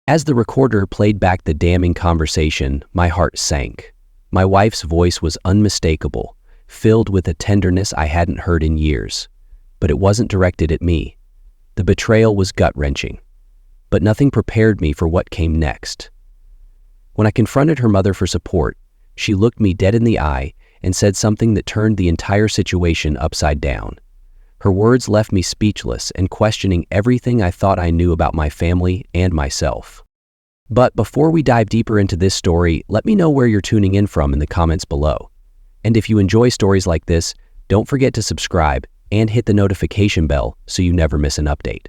As the recorder played back the damning conversation, my heart sank. My wife's voice was unmistakable, filled with a tenderness I hadn't heard in years. But it wasn't directed at me. The betrayal was gut-wrenching. But nothing prepared me for what came next. When I confronted her mother for support, she looked me dead in the eye and said something that turned the entire situation upside down. Her words left me speechless and questioning everything I thought I knew about my family and myself. But before we dive deeper into this story, let me know where you're tuning in from in the comments below. And if you enjoy stories like this, don't forget to subscribe and hit the notification bell so you never miss an update.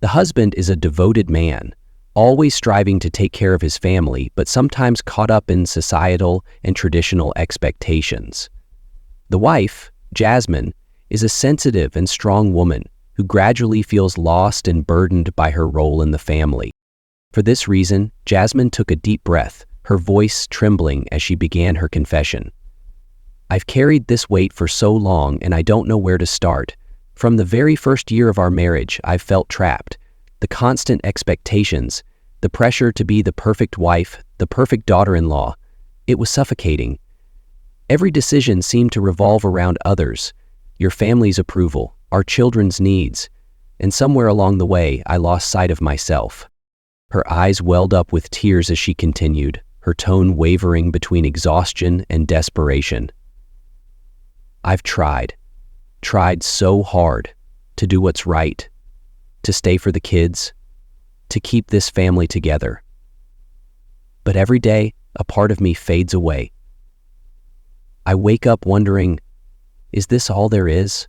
The husband is a devoted man, always striving to take care of his family, but sometimes caught up in societal and traditional expectations. The wife, Jasmine, is a sensitive and strong woman who gradually feels lost and burdened by her role in the family. For this reason, Jasmine took a deep breath, her voice trembling as she began her confession. "I've carried this weight for so long and I don't know where to start. From the very first year of our marriage, I've felt trapped. The constant expectations, the pressure to be the perfect wife, the perfect daughter-in-law, it was suffocating. Every decision seemed to revolve around others, your family's approval, our children's needs, and somewhere along the way, I lost sight of myself." Her eyes welled up with tears as she continued, her tone wavering between exhaustion and desperation. "I've tried so hard to do what's right, to stay for the kids, to keep this family together. But every day, a part of me fades away. I wake up wondering, is this all there is?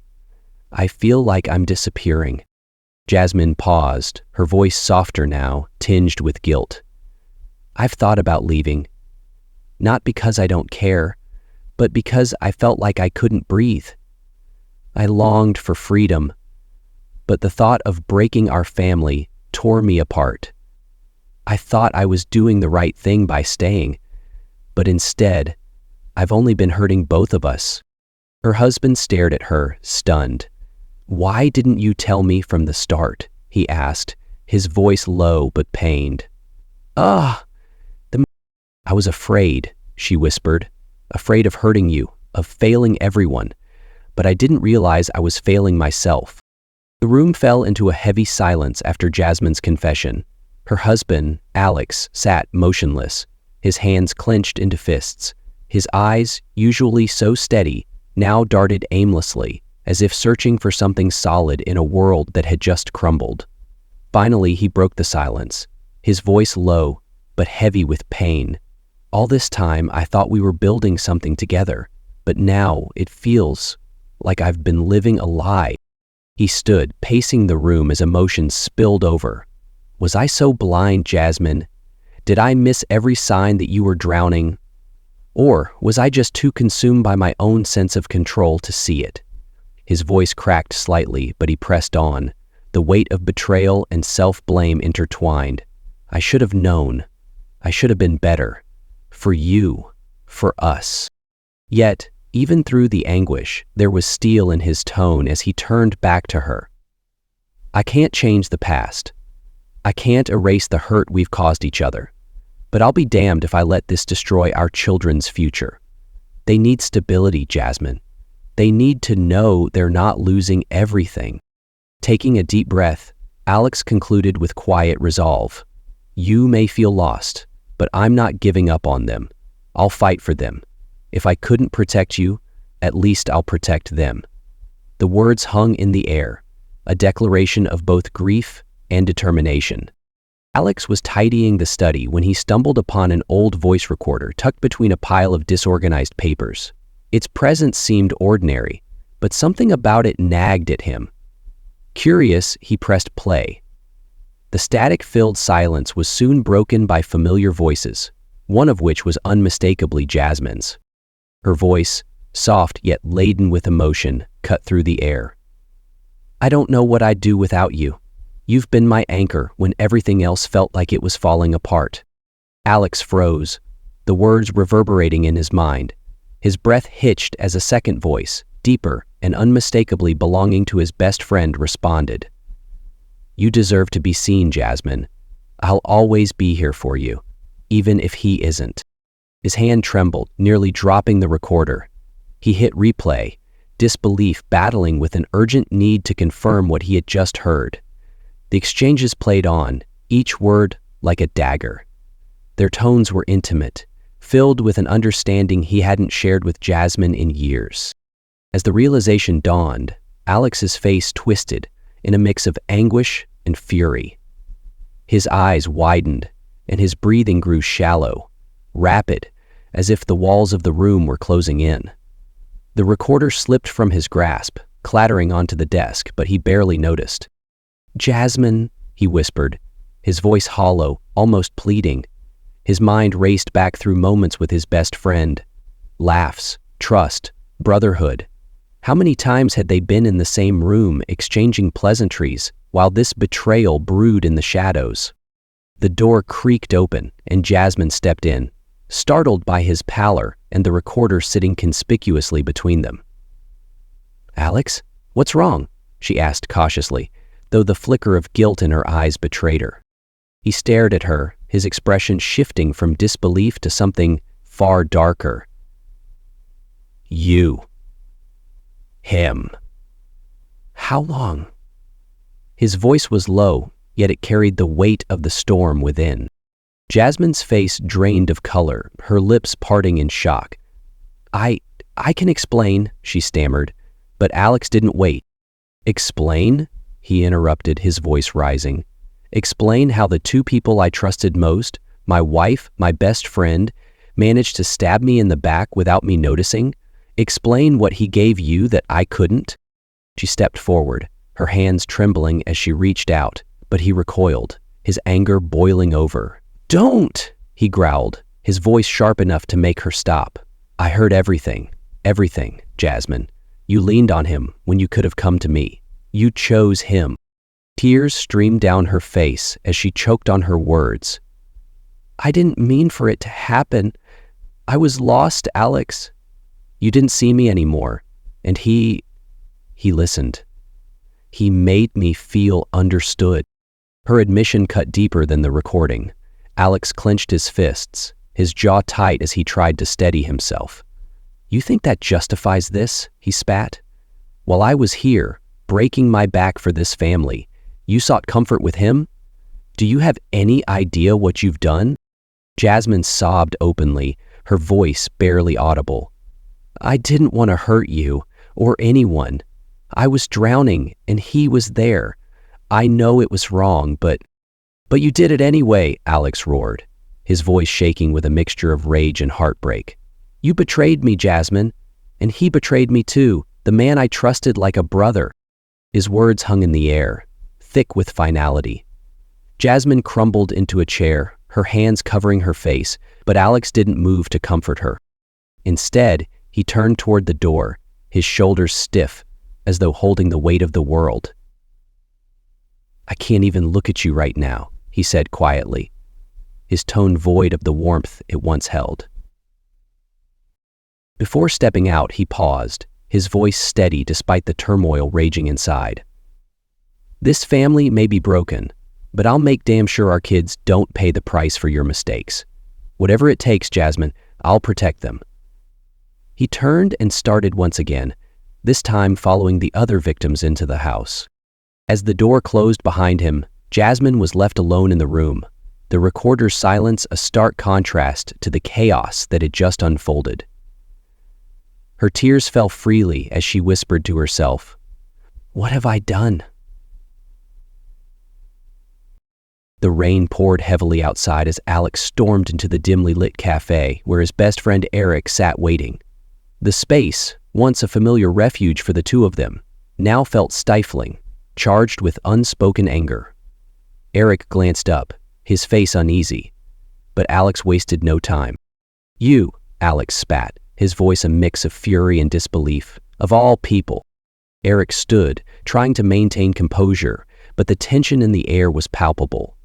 I feel like I'm disappearing." Jasmine paused, her voice softer now, tinged with guilt. "I've thought about leaving, not because I don't care, but because I felt like I couldn't breathe. I longed for freedom, but the thought of breaking our family tore me apart. I thought I was doing the right thing by staying, but instead, I've only been hurting both of us." Her husband stared at her, stunned. "Why didn't you tell me from the start?" he asked, his voice low but pained. "I was afraid," she whispered, "afraid of hurting you, of failing everyone. But I didn't realize I was failing myself." The room fell into a heavy silence after Jasmine's confession. Her husband, Alex, sat motionless, his hands clenched into fists. His eyes, usually so steady, now darted aimlessly, as if searching for something solid in a world that had just crumbled. Finally, he broke the silence, his voice low, but heavy with pain. "All this time, I thought we were building something together, but now it feels like I've been living a lie." He stood, pacing the room as emotions spilled over. "Was I so blind, Jasmine? Did I miss every sign that you were drowning? Or was I just too consumed by my own sense of control to see it?" His voice cracked slightly, but he pressed on, the weight of betrayal and self-blame intertwined. "I should have known. I should have been better. For you. For us." Yet, even through the anguish, there was steel in his tone as he turned back to her. "I can't change the past. I can't erase the hurt we've caused each other. But I'll be damned if I let this destroy our children's future. They need stability, Jasmine. They need to know they're not losing everything." Taking a deep breath, Alex concluded with quiet resolve. "You may feel lost, but I'm not giving up on them. I'll fight for them. If I couldn't protect you, at least I'll protect them." The words hung in the air, a declaration of both grief and determination. Alex was tidying the study when he stumbled upon an old voice recorder tucked between a pile of disorganized papers. Its presence seemed ordinary, but something about it nagged at him. Curious, he pressed play. The static-filled silence was soon broken by familiar voices, one of which was unmistakably Jasmine's. Her voice, soft yet laden with emotion, cut through the air. "I don't know what I'd do without you. You've been my anchor when everything else felt like it was falling apart." Alex froze, the words reverberating in his mind. His breath hitched as a second voice, deeper and unmistakably belonging to his best friend, responded. "You deserve to be seen, Jasmine. I'll always be here for you, even if he isn't. His hand trembled, nearly dropping the recorder. He hit replay, disbelief battling with an urgent need to confirm what he had just heard. The exchanges played on, each word like a dagger. Their tones were intimate, filled with an understanding he hadn't shared with Jasmine in years. As the realization dawned, Alex's face twisted in a mix of anguish and fury. His eyes widened, and his breathing grew shallow, rapid, as if the walls of the room were closing in. The recorder slipped from his grasp, clattering onto the desk, but he barely noticed. "Jasmine," he whispered, his voice hollow, almost pleading. His mind raced back through moments with his best friend. Laughs, trust, brotherhood. How many times had they been in the same room, exchanging pleasantries, while this betrayal brewed in the shadows? The door creaked open, and Jasmine stepped in, startled by his pallor and the recorder sitting conspicuously between them. "Alex, what's wrong?" she asked cautiously, though the flicker of guilt in her eyes betrayed her. He stared at her, his expression shifting from disbelief to something far darker. "You. Him. How long?" His voice was low, yet it carried the weight of the storm within. Jasmine's face drained of color, her lips parting in shock. I can explain," she stammered, but Alex didn't wait. "Explain?" he interrupted, his voice rising. "Explain how the two people I trusted most, my wife, my best friend, managed to stab me in the back without me noticing? Explain what he gave you that I couldn't?" She stepped forward, her hands trembling as she reached out, but he recoiled, his anger boiling over. "Don't!" he growled, his voice sharp enough to make her stop. "I heard everything, Jasmine. You leaned on him when you could have come to me. You chose him." Tears streamed down her face as she choked on her words. "I didn't mean for it to happen. I was lost, Alex. You didn't see me anymore, and he listened. He made me feel understood." Her admission cut deeper than the recording. Alex clenched his fists, his jaw tight as he tried to steady himself. "You think that justifies this?" he spat. "While I was here, breaking my back for this family, you sought comfort with him? Do you have any idea what you've done?" Jasmine sobbed openly, her voice barely audible. "I didn't want to hurt you, or anyone. I was drowning, and he was there. I know it was wrong, but you did it anyway," Alex roared, his voice shaking with a mixture of rage and heartbreak. "You betrayed me, Jasmine, and he betrayed me too, the man I trusted like a brother." His words hung in the air, thick with finality. Jasmine crumbled into a chair, her hands covering her face, but Alex didn't move to comfort her. Instead, he turned toward the door, his shoulders stiff, as though holding the weight of the world. "I can't even look at you right now," he said quietly, his tone void of the warmth it once held. Before stepping out, he paused, his voice steady despite the turmoil raging inside. "This family may be broken, but I'll make damn sure our kids don't pay the price for your mistakes. Whatever it takes, Jasmine, I'll protect them." He turned and started once again, this time following the other victims into the house. As the door closed behind him, Jasmine was left alone in the room, the recorder's silence a stark contrast to the chaos that had just unfolded. Her tears fell freely as she whispered to herself, "What have I done?" The rain poured heavily outside as Alex stormed into the dimly lit cafe where his best friend Eric sat waiting. The space, once a familiar refuge for the two of them, now felt stifling, charged with unspoken anger. Eric glanced up, his face uneasy, but Alex wasted no time. "You," Alex spat, his voice a mix of fury and disbelief. "Of all people." Eric stood, trying to maintain composure, but the tension in the air was palpable.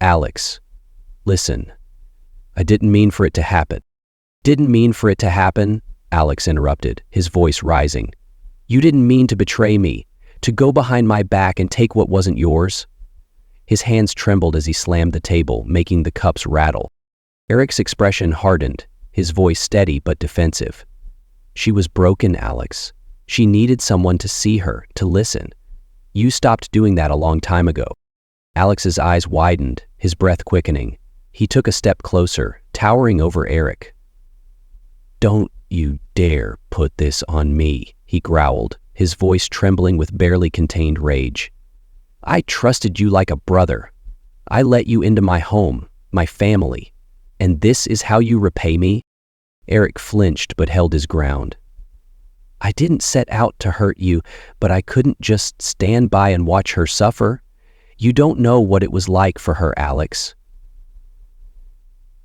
"Alex, listen. I didn't mean for it to happen." "Didn't mean for it to happen?" Alex interrupted, his voice rising. "You didn't mean to betray me, to go behind my back and take what wasn't yours?" His hands trembled as he slammed the table, making the cups rattle. Eric's expression hardened, his voice steady but defensive. She was broken, Alex. She needed someone to see her, to listen. You stopped doing that a long time ago. Alex's eyes widened, his breath quickening. He took a step closer, towering over Eric. "Don't you dare put this on me," he growled, his voice trembling with barely contained rage. "I trusted you like a brother. I let you into my home, my family. And this is how you repay me?" Eric flinched but held his ground. "I didn't set out to hurt you, but I couldn't just stand by and watch her suffer. You don't know what it was like for her, Alex."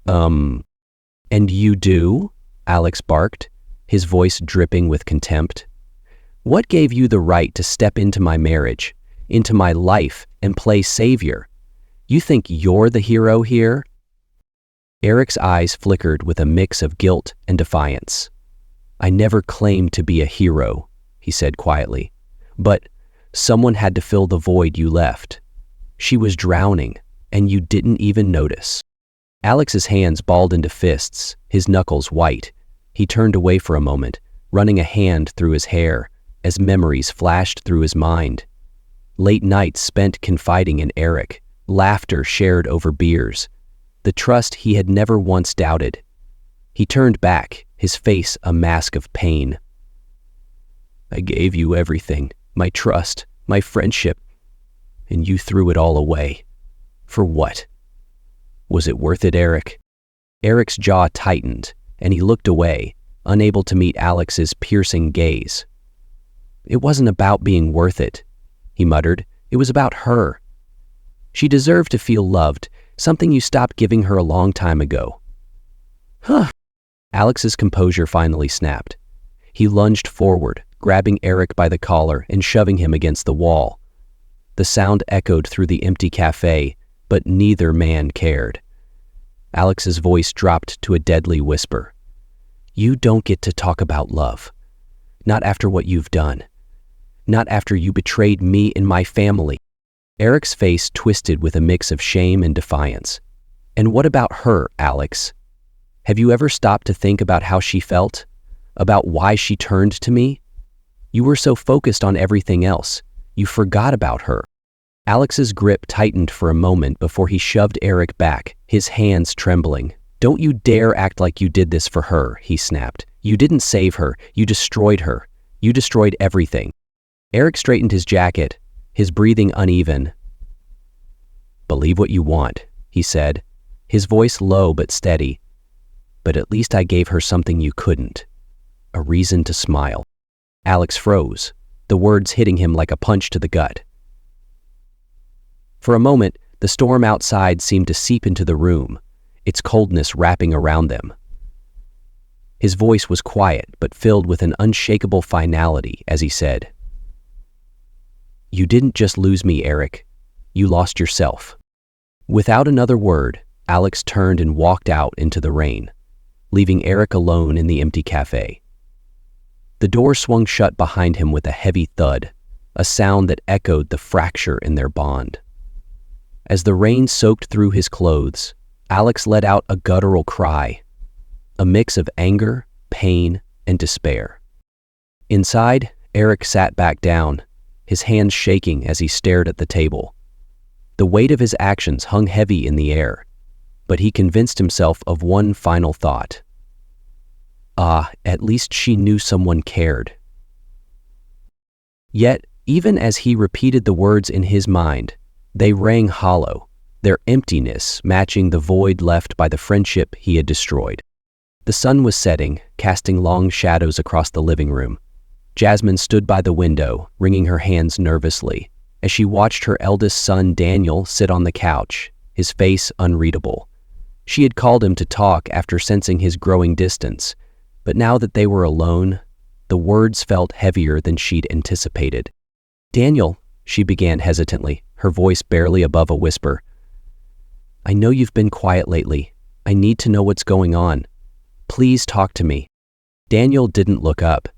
And you do?" Alex barked, his voice dripping with contempt. "What gave you the right to step into my marriage, into my life, and play savior? You think you're the hero here?" Eric's eyes flickered with a mix of guilt and defiance. "I never claimed to be a hero," he said quietly. "But someone had to fill the void you left. She was drowning, and you didn't even notice." Alex's hands balled into fists, his knuckles white. He turned away for a moment, running a hand through his hair, as memories flashed through his mind. Late nights spent confiding in Eric, laughter shared over beers, the trust he had never once doubted. He turned back, his face a mask of pain. "I gave you everything, my trust, my friendship, and you threw it all away. For what? Was it worth it, Eric?" Eric's jaw tightened, and he looked away, unable to meet Alex's piercing gaze. "It wasn't about being worth it," he muttered. "It was about her. She deserved to feel loved, something you stopped giving her a long time ago." "Huh." Alex's composure finally snapped. He lunged forward, grabbing Eric by the collar and shoving him against the wall. The sound echoed through the empty cafe, but neither man cared. Alex's voice dropped to a deadly whisper. "You don't get to talk about love. Not after what you've done. Not after you betrayed me and my family." Eric's face twisted with a mix of shame and defiance. "And what about her, Alex? Have you ever stopped to think about how she felt? About why she turned to me? You were so focused on everything else, you forgot about her." Alex's grip tightened for a moment before he shoved Eric back, his hands trembling. "Don't you dare act like you did this for her," he snapped. "You didn't save her, you destroyed her. You destroyed everything." Eric straightened his jacket, his breathing uneven. "Believe what you want," he said, his voice low but steady. "But at least I gave her something you couldn't. A reason to smile." Alex froze, the words hitting him like a punch to the gut. For a moment, the storm outside seemed to seep into the room, its coldness wrapping around them. His voice was quiet but filled with an unshakable finality as he said, "You didn't just lose me, Eric. You lost yourself." Without another word, Alex turned and walked out into the rain, leaving Eric alone in the empty cafe. The door swung shut behind him with a heavy thud, a sound that echoed the fracture in their bond. As the rain soaked through his clothes, Alex let out a guttural cry, a mix of anger, pain, and despair. Inside, Eric sat back down, his hands shaking as he stared at the table. The weight of his actions hung heavy in the air, but he convinced himself of one final thought. At least she knew someone cared. Yet, even as he repeated the words in his mind, they rang hollow, their emptiness matching the void left by the friendship he had destroyed. The sun was setting, casting long shadows across the living room. Jasmine stood by the window, wringing her hands nervously, as she watched her eldest son Daniel sit on the couch, his face unreadable. She had called him to talk after sensing his growing distance, but now that they were alone, the words felt heavier than she'd anticipated. "Daniel," she began hesitantly, her voice barely above a whisper. "I know you've been quiet lately. I need to know what's going on. Please talk to me." Daniel didn't look up.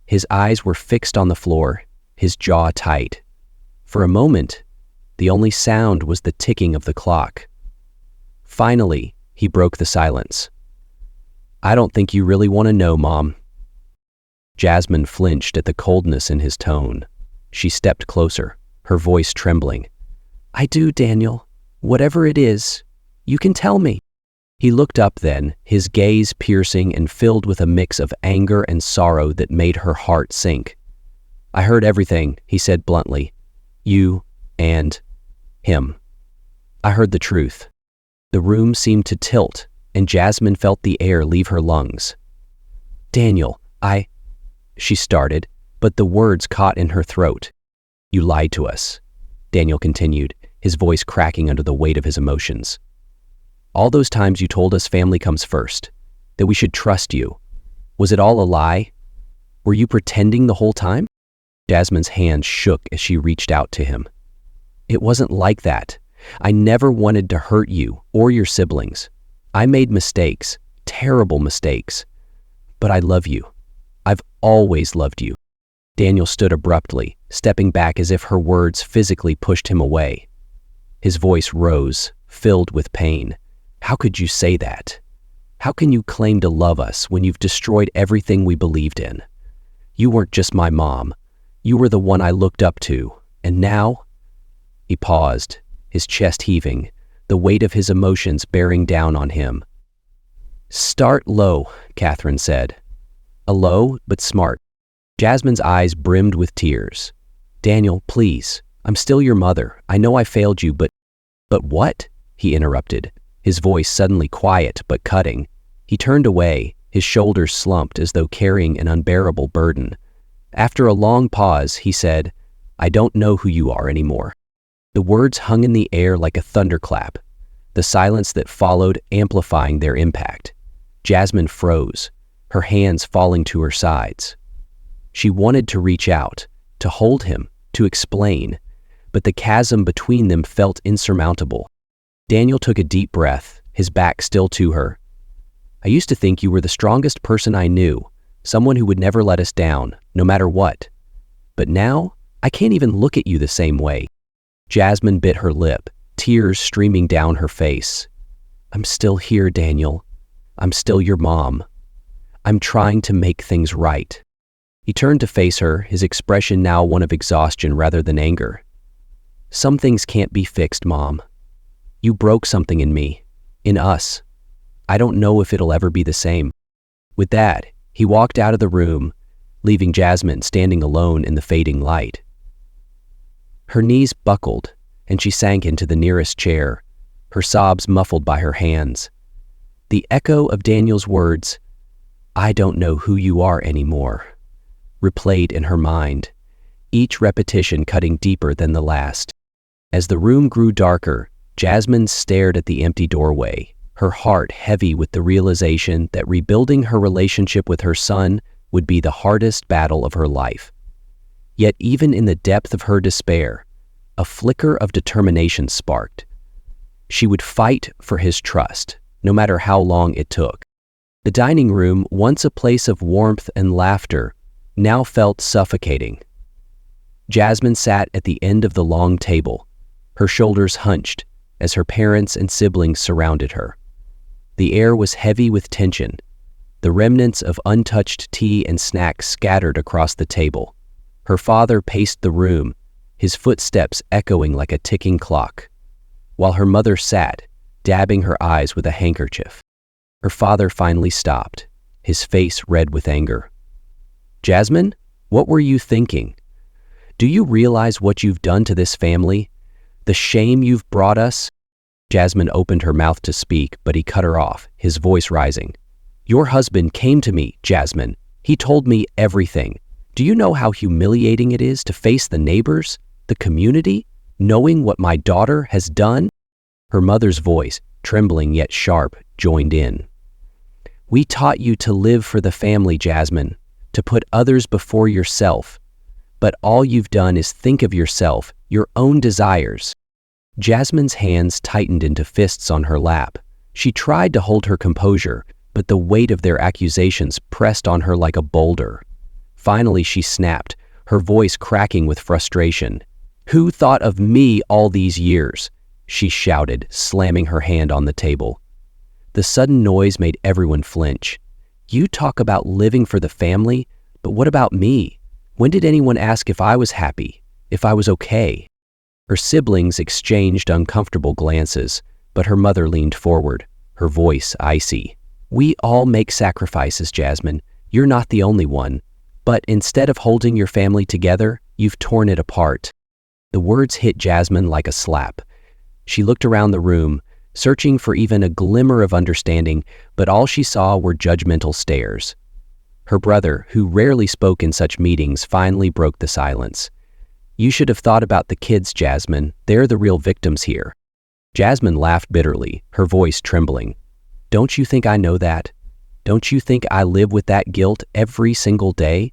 His eyes were fixed on the floor, his jaw tight. For a moment, The only sound was the ticking of the clock. Finally, he broke the silence. "I don't think you really want to know, Mom." Jasmine flinched at the coldness in his tone. She stepped closer, her voice trembling. "I do, Daniel. Whatever it is, you can tell me." He looked up then, his gaze piercing and filled with a mix of anger and sorrow that made her heart sink. "I heard everything," he said bluntly. "You and him. I heard the truth." The room seemed to tilt, and Jasmine felt the air leave her lungs. "Daniel, she started, but the words caught in her throat. "You lied to us," Daniel continued, his voice cracking under the weight of his emotions. "All those times you told us family comes first, that we should trust you. Was it all a lie? Were you pretending the whole time?" Jasmine's hand shook as she reached out to him. "It wasn't like that. I never wanted to hurt you or your siblings. I made mistakes, terrible mistakes. But I love you. I've always loved you." Daniel stood abruptly, stepping back as if her words physically pushed him away. His voice rose, filled with pain. "How could you say that? How can you claim to love us when you've destroyed everything we believed in? You weren't just my mom. You were the one I looked up to. And now?" He paused, his chest heaving, the weight of his emotions bearing down on him. "Start low," Catherine said. "A low, but smart." Jasmine's eyes brimmed with tears. "Daniel, please. I'm still your mother. I know I failed you, but..." "But what?" he interrupted, his voice suddenly quiet but cutting. He turned away, his shoulders slumped as though carrying an unbearable burden. After a long pause, he said, "I don't know who you are anymore." The words hung in the air like a thunderclap, the silence that followed amplifying their impact. Jasmine froze, her hands falling to her sides. She wanted to reach out, to hold him, to explain, but the chasm between them felt insurmountable. Daniel took a deep breath, his back still to her. "I used to think you were the strongest person I knew, someone who would never let us down, no matter what. But now, I can't even look at you the same way." Jasmine bit her lip, tears streaming down her face. "I'm still here, Daniel. I'm still your mom. I'm trying to make things right." He turned to face her, his expression now one of exhaustion rather than anger. "Some things can't be fixed, Mom. You broke something in me, in us. I don't know if it'll ever be the same." With that, he walked out of the room, leaving Jasmine standing alone in the fading light. Her knees buckled, and she sank into the nearest chair, her sobs muffled by her hands. The echo of Daniel's words, "I don't know who you are anymore," replayed in her mind, each repetition cutting deeper than the last. As the room grew darker, Jasmine stared at the empty doorway, her heart heavy with the realization that rebuilding her relationship with her son would be the hardest battle of her life. Yet even in the depth of her despair, a flicker of determination sparked. She would fight for his trust, no matter how long it took. The dining room, once a place of warmth and laughter, now felt suffocating. Jasmine sat at the end of the long table, her shoulders hunched as her parents and siblings surrounded her. The air was heavy with tension, the remnants of untouched tea and snacks scattered across the table. Her father paced the room, his footsteps echoing like a ticking clock, while her mother sat, dabbing her eyes with a handkerchief. Her father finally stopped, his face red with anger. "Jasmine, what were you thinking? Do you realize what you've done to this family? The shame you've brought us?" Jasmine opened her mouth to speak, but he cut her off, his voice rising. "Your husband came to me, Jasmine. He told me everything. Do you know how humiliating it is to face the neighbors, the community, knowing what my daughter has done?" Her mother's voice, trembling yet sharp, joined in. "We taught you to live for the family, Jasmine, to put others before yourself. But all you've done is think of yourself, your own desires." Jasmine's hands tightened into fists on her lap. She tried to hold her composure, but the weight of their accusations pressed on her like a boulder. Finally, she snapped, her voice cracking with frustration. Who thought of me all these years? She shouted, slamming her hand on the table. The sudden noise made everyone flinch. You talk about living for the family, but what about me? When did anyone ask if I was happy, if I was okay? Her siblings exchanged uncomfortable glances, but her mother leaned forward, her voice icy. We all make sacrifices, Jasmine. You're not the only one. But instead of holding your family together, you've torn it apart. The words hit Jasmine like a slap. She looked around the room, searching for even a glimmer of understanding, but all she saw were judgmental stares. Her brother, who rarely spoke in such meetings, finally broke the silence. You should have thought about the kids, Jasmine. They're the real victims here. Jasmine laughed bitterly, her voice trembling. Don't you think I know that? Don't you think I live with that guilt every single day?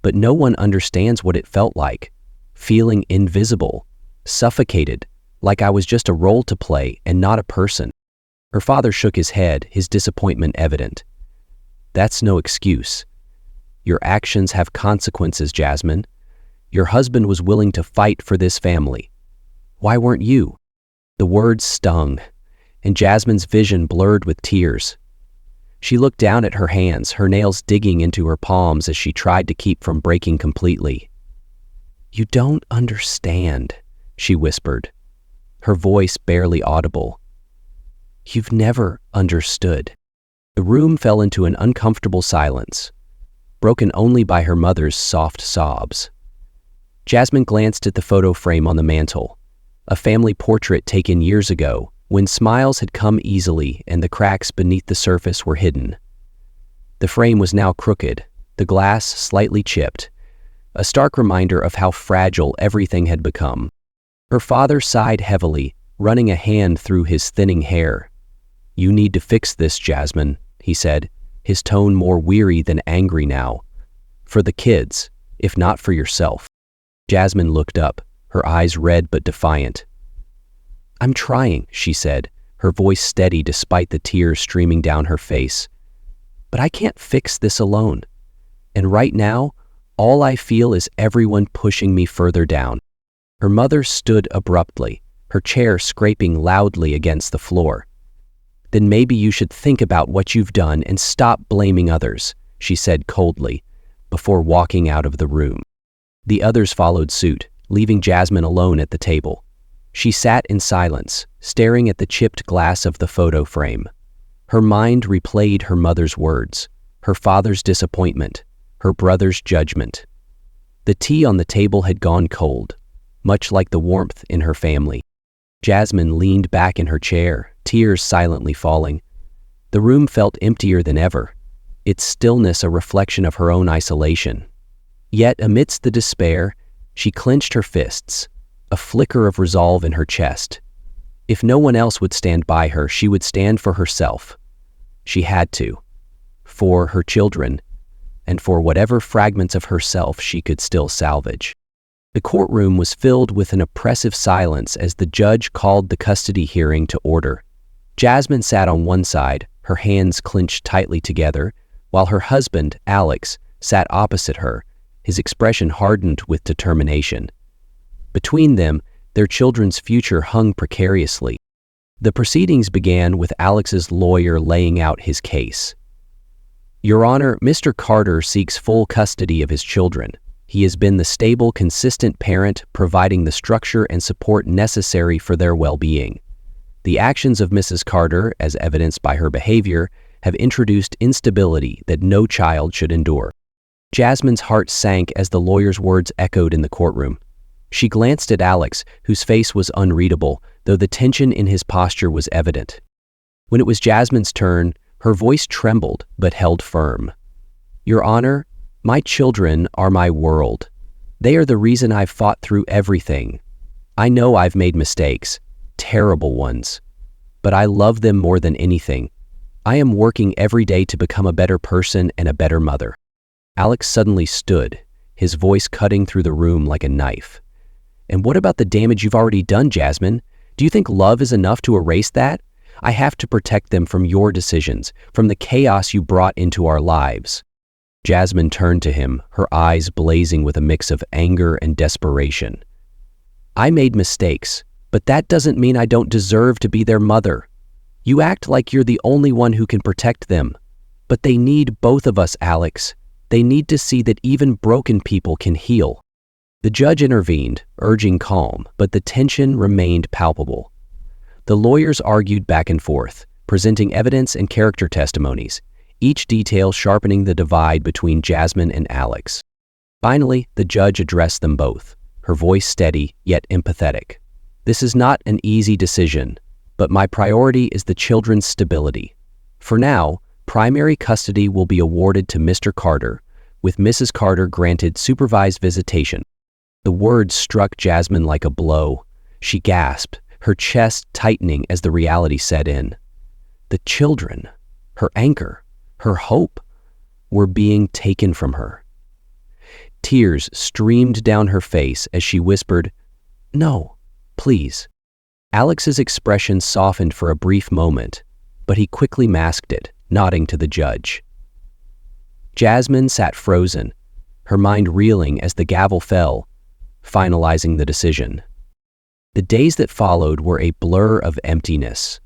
But no one understands what it felt like. Feeling invisible, suffocated, like I was just a role to play and not a person. Her father shook his head, his disappointment evident. That's no excuse. Your actions have consequences, Jasmine. Your husband was willing to fight for this family. Why weren't you? The words stung, and Jasmine's vision blurred with tears. She looked down at her hands, her nails digging into her palms as she tried to keep from breaking completely. You don't understand, she whispered, her voice barely audible. You've never understood. The room fell into an uncomfortable silence, broken only by her mother's soft sobs. Jasmine glanced at the photo frame on the mantel, a family portrait taken years ago, when smiles had come easily and the cracks beneath the surface were hidden. The frame was now crooked, the glass slightly chipped, a stark reminder of how fragile everything had become. Her father sighed heavily, running a hand through his thinning hair. You need to fix this, Jasmine, he said, his tone more weary than angry now. For the kids, if not for yourself. Jasmine looked up, her eyes red but defiant. I'm trying, she said, her voice steady despite the tears streaming down her face. But I can't fix this alone. And right now, all I feel is everyone pushing me further down. Her mother stood abruptly, her chair scraping loudly against the floor. Then maybe you should think about what you've done and stop blaming others, she said coldly, before walking out of the room. The others followed suit, leaving Jasmine alone at the table. She sat in silence, staring at the chipped glass of the photo frame. Her mind replayed her mother's words, her father's disappointment, her brother's judgment. The tea on the table had gone cold, much like the warmth in her family. Jasmine leaned back in her chair, tears silently falling. The room felt emptier than ever, its stillness a reflection of her own isolation. Yet amidst the despair, she clenched her fists, a flicker of resolve in her chest. If no one else would stand by her, she would stand for herself. She had to. For her children, and for whatever fragments of herself she could still salvage. The courtroom was filled with an oppressive silence as the judge called the custody hearing to order. Jasmine sat on one side, her hands clenched tightly together, while her husband, Alex, sat opposite her, his expression hardened with determination. Between them, their children's future hung precariously. The proceedings began with Alex's lawyer laying out his case. Your Honor, Mr. Carter seeks full custody of his children. He has been the stable, consistent parent, providing the structure and support necessary for their well-being. The actions of Mrs. Carter, as evidenced by her behavior, have introduced instability that no child should endure. Jasmine's heart sank as the lawyer's words echoed in the courtroom. She glanced at Alex, whose face was unreadable, though the tension in his posture was evident. When it was Jasmine's turn, her voice trembled but held firm. Your Honor, my children are my world. They are the reason I've fought through everything. I know I've made mistakes, terrible ones, but I love them more than anything. I am working every day to become a better person and a better mother. Alex suddenly stood, his voice cutting through the room like a knife. And what about the damage you've already done, Jasmine? Do you think love is enough to erase that? I have to protect them from your decisions, from the chaos you brought into our lives. Jasmine turned to him, her eyes blazing with a mix of anger and desperation. I made mistakes, but that doesn't mean I don't deserve to be their mother. You act like you're the only one who can protect them. But they need both of us, Alex. They need to see that even broken people can heal." The judge intervened, urging calm, but the tension remained palpable. The lawyers argued back and forth, presenting evidence and character testimonies, each detail sharpening the divide between Jasmine and Alex. Finally, the judge addressed them both, her voice steady yet empathetic. "This is not an easy decision, but my priority is the children's stability. For now, primary custody will be awarded to Mr. Carter, with Mrs. Carter granted supervised visitation." The words struck Jasmine like a blow. She gasped, her chest tightening as the reality set in. The children, her anchor, her hope, were being taken from her. Tears streamed down her face as she whispered, "No, please." Alex's expression softened for a brief moment, but he quickly masked it, nodding to the judge. Jasmine sat frozen, her mind reeling as the gavel fell, finalizing the decision. The days that followed were a blur of emptiness.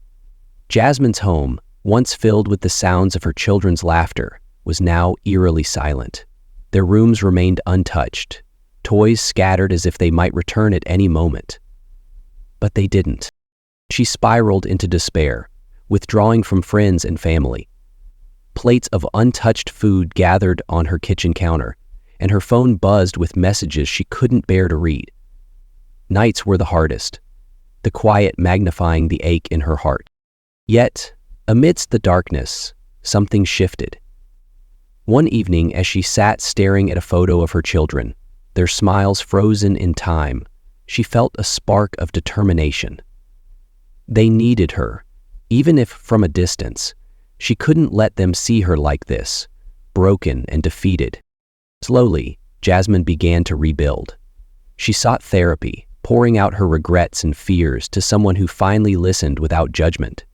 Jasmine's home, once filled with the sounds of her children's laughter, was now eerily silent. Their rooms remained untouched, toys scattered as if they might return at any moment. But they didn't. She spiraled into despair, withdrawing from friends and family. Plates of untouched food gathered on her kitchen counter, and her phone buzzed with messages she couldn't bear to read. Nights were the hardest, the quiet magnifying the ache in her heart. Yet, amidst the darkness, something shifted. One evening, as she sat staring at a photo of her children, their smiles frozen in time, she felt a spark of determination. They needed her, even if from a distance. She couldn't let them see her like this, broken and defeated. Slowly, Jasmine began to rebuild. She sought therapy, pouring out her regrets and fears to someone who finally listened without judgment.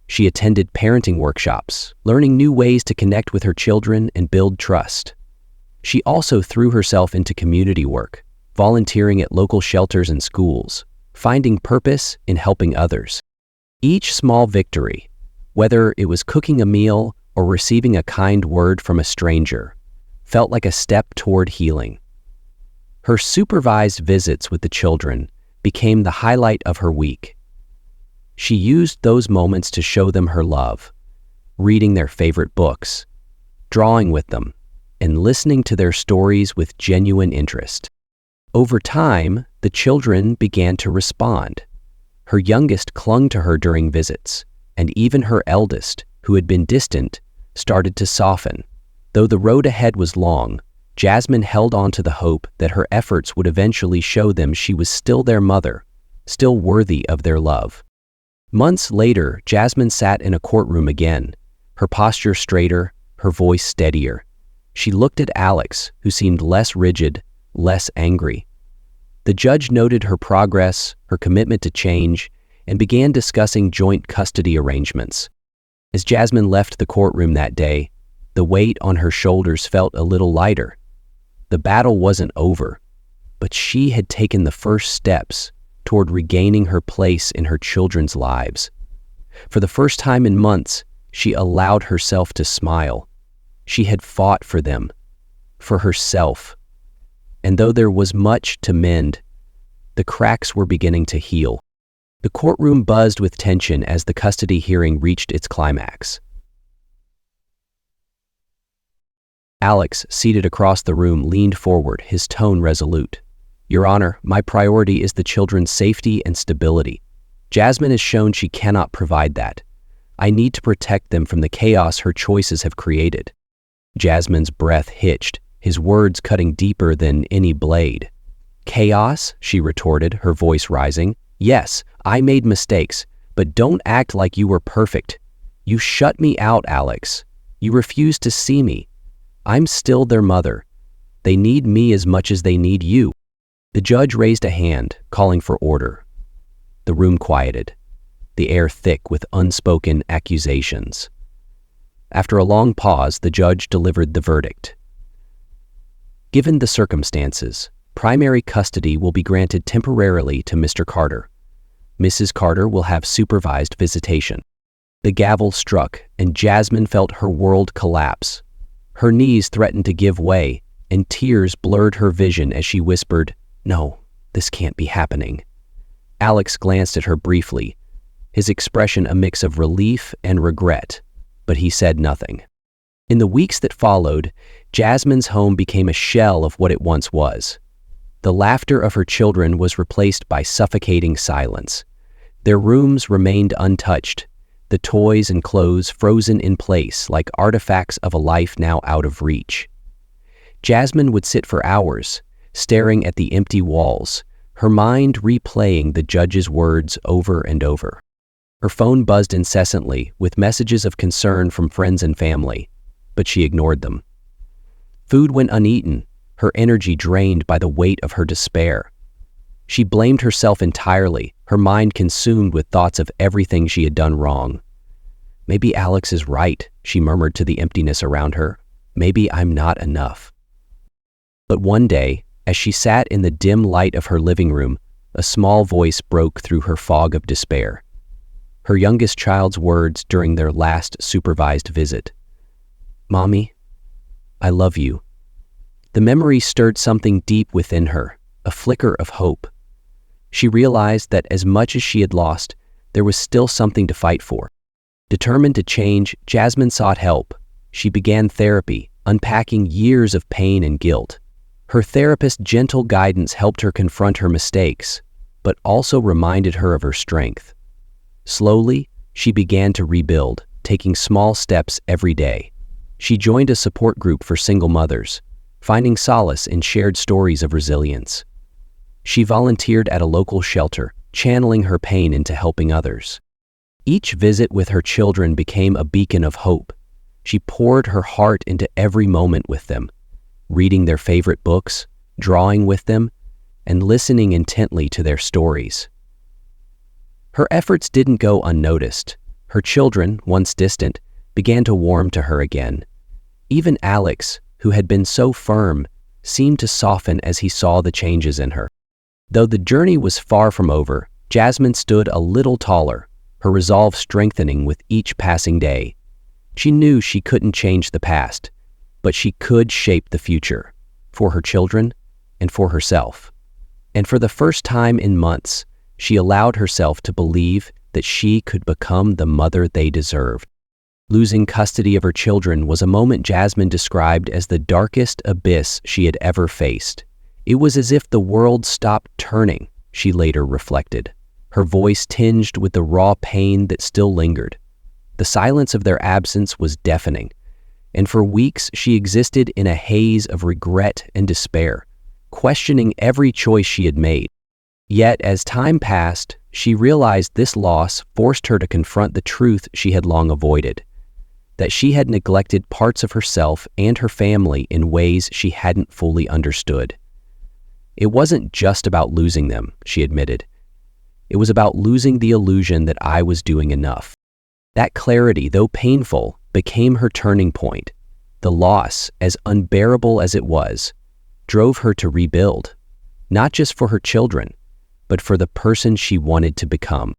She attended parenting workshops, learning new ways to connect with her children and build trust. She also threw herself into community work, volunteering at local shelters and schools, finding purpose in helping others. Each small victory, whether it was cooking a meal or receiving a kind word from a stranger, felt like a step toward healing. Her supervised visits with the children became the highlight of her week. She used those moments to show them her love, reading their favorite books, drawing with them, and listening to their stories with genuine interest. Over time, the children began to respond. Her youngest clung to her during visits, and even her eldest, who had been distant, started to soften. Though the road ahead was long, Jasmine held on to the hope that her efforts would eventually show them she was still their mother, still worthy of their love. Months later, Jasmine sat in a courtroom again, her posture straighter, her voice steadier. She looked at Alex, who seemed less rigid, less angry. The judge noted her progress, her commitment to change, and began discussing joint custody arrangements. As Jasmine left the courtroom that day, the weight on her shoulders felt a little lighter. The battle wasn't over, but she had taken the first steps toward regaining her place in her children's lives. For the first time in months, she allowed herself to smile. She had fought for them, for herself. And though there was much to mend, the cracks were beginning to heal. The courtroom buzzed with tension as the custody hearing reached its climax. Alex, seated across the room, leaned forward, his tone resolute. "Your Honor, my priority is the children's safety and stability. Jasmine has shown she cannot provide that. I need to protect them from the chaos her choices have created." Jasmine's breath hitched, his words cutting deeper than any blade. "Chaos?" she retorted, her voice rising. "Yes, I made mistakes, but don't act like you were perfect. You shut me out, Alex. You refused to see me. I'm still their mother. They need me as much as they need you." The judge raised a hand, calling for order. The room quieted, the air thick with unspoken accusations. After a long pause, the judge delivered the verdict. "Given the circumstances, primary custody will be granted temporarily to Mr. Carter. Mrs. Carter will have supervised visitation." The gavel struck, and Jasmine felt her world collapse. Her knees threatened to give way, and tears blurred her vision as she whispered, "No, this can't be happening." Alex glanced at her briefly, his expression a mix of relief and regret, but he said nothing. In the weeks that followed, Jasmine's home became a shell of what it once was. The laughter of her children was replaced by suffocating silence. Their rooms remained untouched, the toys and clothes frozen in place like artifacts of a life now out of reach. Jasmine would sit for hours, staring at the empty walls, her mind replaying the judge's words over and over. Her phone buzzed incessantly with messages of concern from friends and family, but she ignored them. Food went uneaten, her energy drained by the weight of her despair. She blamed herself entirely, her mind consumed with thoughts of everything she had done wrong. "Maybe Alex is right," she murmured to the emptiness around her. "Maybe I'm not enough." But one day, as she sat in the dim light of her living room, a small voice broke through her fog of despair. Her youngest child's words during their last supervised visit. "Mommy, I love you." The memory stirred something deep within her, a flicker of hope. She realized that as much as she had lost, there was still something to fight for. Determined to change, Jasmine sought help. She began therapy, unpacking years of pain and guilt. Her therapist's gentle guidance helped her confront her mistakes, but also reminded her of her strength. Slowly, she began to rebuild, taking small steps every day. She joined a support group for single mothers, finding solace in shared stories of resilience. She volunteered at a local shelter, channeling her pain into helping others. Each visit with her children became a beacon of hope. She poured her heart into every moment with them, reading their favorite books, drawing with them, and listening intently to their stories. Her efforts didn't go unnoticed. Her children, once distant, began to warm to her again. Even Alex, who had been so firm, seemed to soften as he saw the changes in her. Though the journey was far from over, Jasmine stood a little taller, her resolve strengthening with each passing day. She knew she couldn't change the past, but she could shape the future, for her children and for herself. And for the first time in months, she allowed herself to believe that she could become the mother they deserved. Losing custody of her children was a moment Jasmine described as the darkest abyss she had ever faced. It was as if the world stopped turning, she later reflected, her voice tinged with the raw pain that still lingered. The silence of their absence was deafening, and for weeks she existed in a haze of regret and despair, questioning every choice she had made. Yet as time passed, she realized this loss forced her to confront the truth she had long avoided, that she had neglected parts of herself and her family in ways she hadn't fully understood. It wasn't just about losing them, she admitted. It was about losing the illusion that I was doing enough. That clarity, though painful, became her turning point. The loss, as unbearable as it was, drove her to rebuild, not just for her children, but for the person she wanted to become.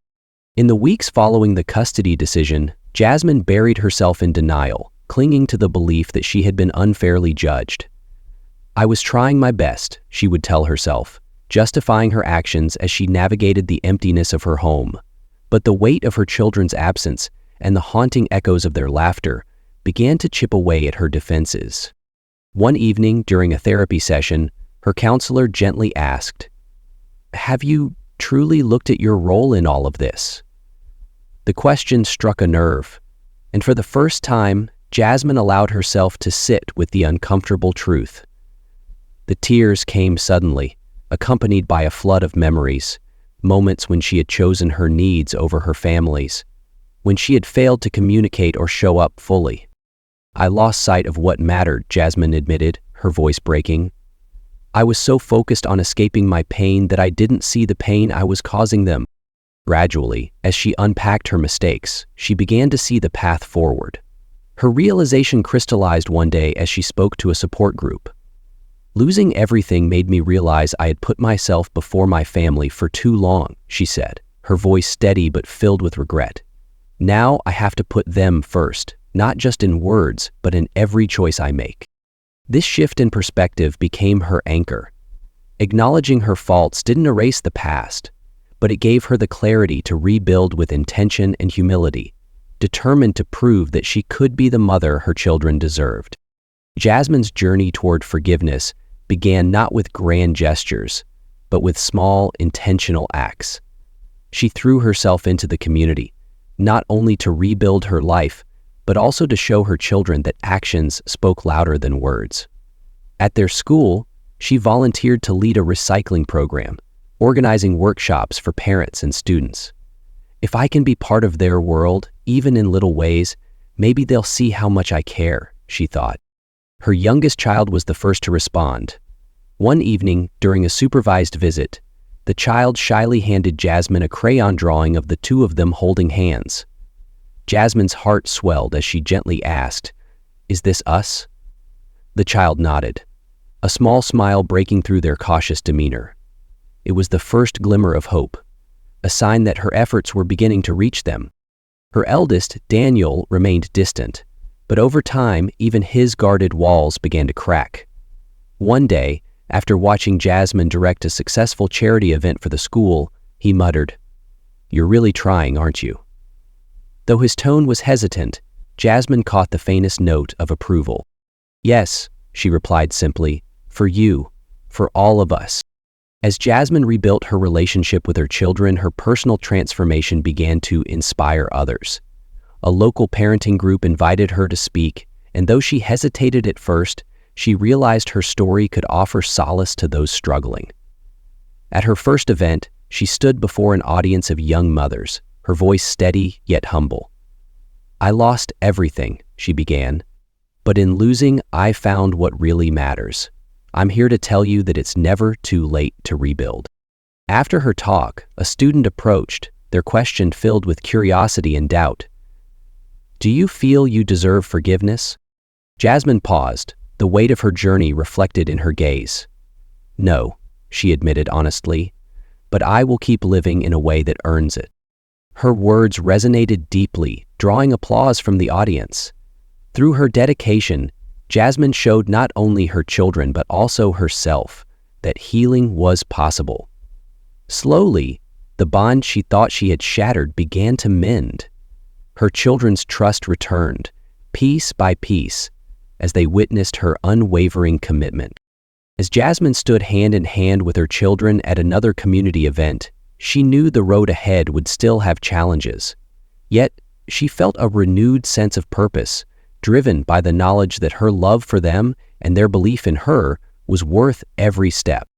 In the weeks following the custody decision, Jasmine buried herself in denial, clinging to the belief that she had been unfairly judged. "I was trying my best," she would tell herself, justifying her actions as she navigated the emptiness of her home. But the weight of her children's absence and the haunting echoes of their laughter began to chip away at her defenses. One evening during a therapy session, her counselor gently asked, "Have you truly looked at your role in all of this?" The question struck a nerve, and for the first time, Jasmine allowed herself to sit with the uncomfortable truth. The tears came suddenly, accompanied by a flood of memories, moments when she had chosen her needs over her family's, when she had failed to communicate or show up fully. "I lost sight of what mattered," Jasmine admitted, her voice breaking. "I was so focused on escaping my pain that I didn't see the pain I was causing them." Gradually, as she unpacked her mistakes, she began to see the path forward. Her realization crystallized one day as she spoke to a support group. Losing everything made me realize I had put myself before my family for too long, she said, her voice steady but filled with regret. Now I have to put them first, not just in words, but in every choice I make. This shift in perspective became her anchor. Acknowledging her faults didn't erase the past, but it gave her the clarity to rebuild with intention and humility, determined to prove that she could be the mother her children deserved. Jasmine's journey toward forgiveness began not with grand gestures, but with small, intentional acts. She threw herself into the community, not only to rebuild her life, but also to show her children that actions spoke louder than words. At their school, she volunteered to lead a recycling program, organizing workshops for parents and students. If I can be part of their world, even in little ways, maybe they'll see how much I care, she thought. Her youngest child was the first to respond. One evening, during a supervised visit, the child shyly handed Jasmine a crayon drawing of the two of them holding hands. Jasmine's heart swelled as she gently asked, "Is this us?" The child nodded, a small smile breaking through their cautious demeanor. It was the first glimmer of hope, a sign that her efforts were beginning to reach them. Her eldest, Daniel, remained distant, but over time, even his guarded walls began to crack. One day, after watching Jasmine direct a successful charity event for the school, he muttered, "You're really trying, aren't you?" Though his tone was hesitant, Jasmine caught the faintest note of approval. "Yes," she replied simply, "for you, for all of us." As Jasmine rebuilt her relationship with her children, her personal transformation began to inspire others. A local parenting group invited her to speak, and though she hesitated at first, she realized her story could offer solace to those struggling. At her first event, she stood before an audience of young mothers, her voice steady yet humble. "I lost everything," she began, "but in losing, I found what really matters. I'm here to tell you that it's never too late to rebuild." After her talk, a student approached, their question filled with curiosity and doubt. "Do you feel you deserve forgiveness?" Jasmine paused, the weight of her journey reflected in her gaze. "No," she admitted honestly, "but I will keep living in a way that earns it." Her words resonated deeply, drawing applause from the audience. Through her dedication, Jasmine showed not only her children but also herself that healing was possible. Slowly, the bond she thought she had shattered began to mend. Her children's trust returned, piece by piece, as they witnessed her unwavering commitment. As Jasmine stood hand in hand with her children at another community event, she knew the road ahead would still have challenges. Yet, she felt a renewed sense of purpose, driven by the knowledge that her love for them and their belief in her was worth every step.